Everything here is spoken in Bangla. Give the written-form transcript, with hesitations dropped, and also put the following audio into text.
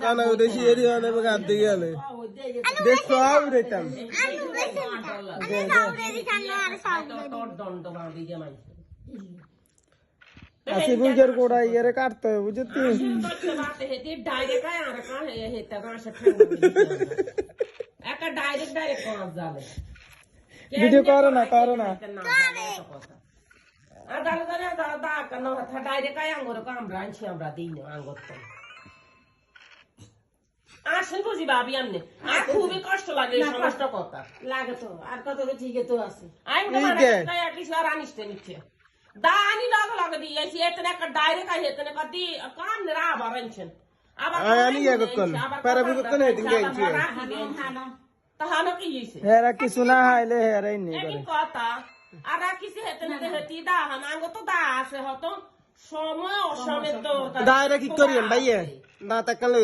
কানা উঠেছি এরি অনেক গাছ দিয়ে গেলে দেখ সব রেতাম আসি বুঝের গোড়া ইয়ে কাটতে হবে বুঝতি ভিডিও করো না আসেন বুঝি ভাবি আমনে আর খুবই কষ্ট লাগে এই সমস্ত কথা লাগে তো আর কত ঠিকই তো আছে আমি তো মানে কিছু আর আনিসতে নিচ্ছে দানি লগে দিয়েছি এতনে একটা ডাইরেক্ট আই এতনে কদি কাম রা আবার আনছেন আবার আমি ইয়া করতাম পারা বিকত করে হেদিন গেছি তাহানো কি হইছে হেরা কিছু না হাইলে হেরাই নেই করে এই কথা আর কিছু হেতনে হেতি দা হান আঙ্গ তো দা আছে হতো সময় অসময় তো দায়রা কি করিয়েন ভাইয়া না তাকালে